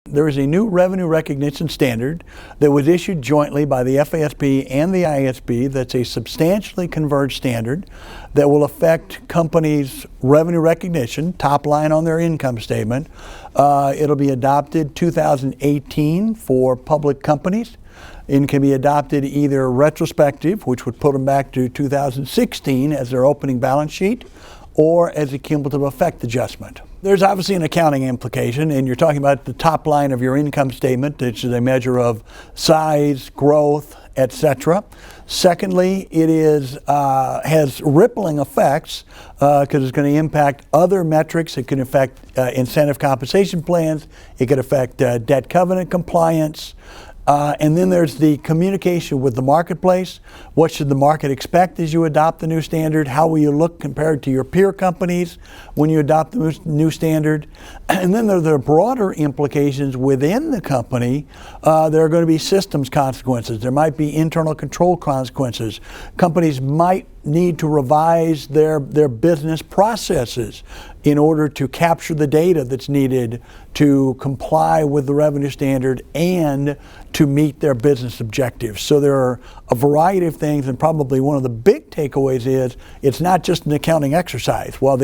There is a new revenue recognition standard that was issued jointly by the FASB and the ISB that's a substantially converged standard that will affect companies' revenue recognition, top line on their income statement. It'll be adopted 2018 for public companies. It can be adopted either retrospective, which would put them back to 2016 as their opening balance sheet, or as a cumulative effect adjustment. There's obviously an accounting implication, and you're talking about the top line of your income statement, which is a measure of size, growth, etc. Secondly, it has rippling effects because it's going to impact other metrics. It can affect incentive compensation plans. It could affect debt covenant compliance. And then there's the communication with the marketplace. What should the market expect as you adopt the new standard? How will you look compared to your peer companies when you adopt the new standard? And then there are broader implications within the company. There are going to be systems consequences. There might be internal control consequences. Companies might need to revise their business processes in order to capture the data that's needed to comply with the revenue standard and to meet their business objectives. So there are a variety of things, and probably one of the big takeaways is it's not just an accounting exercise. While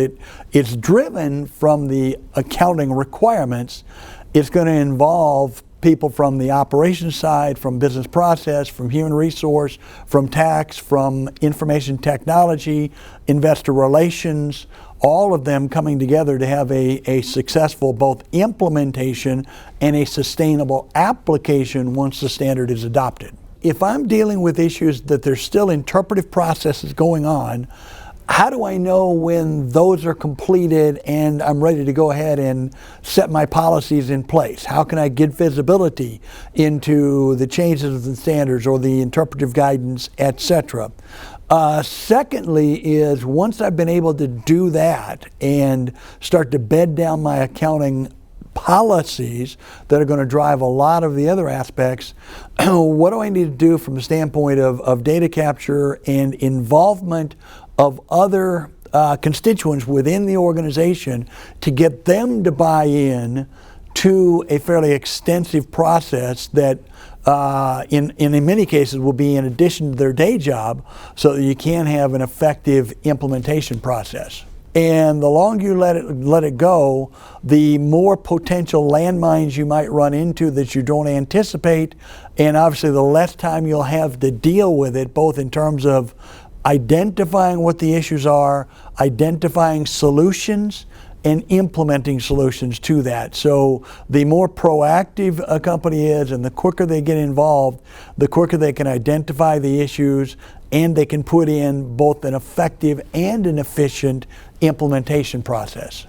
it's driven from the accounting requirements, it's going to involve people from the operations side, from business process, from human resource, from tax, from information technology, investor relations, all of them coming together to have a successful both implementation and a sustainable application once the standard is adopted. If I'm dealing with issues that there's still interpretive processes going on, how do I know when those are completed and I'm ready to go ahead and set my policies in place? How can I get visibility into the changes of the standards or the interpretive guidance, etc.? Secondly is once I've been able to do that and start to bed down my accounting policies that are going to drive a lot of the other aspects, what do I need to do from the standpoint of data capture and involvement of other constituents within the organization to get them to buy in to a fairly extensive process that in many cases will be in addition to their day job so that you can have an effective implementation process. And the longer you let it go, the more potential landmines you might run into that you don't anticipate, and obviously the less time you'll have to deal with it, both in terms of identifying what the issues are, identifying solutions, and implementing solutions to that. So the more proactive a company is and the quicker they get involved, the quicker they can identify the issues and they can put in both an effective and an efficient implementation process.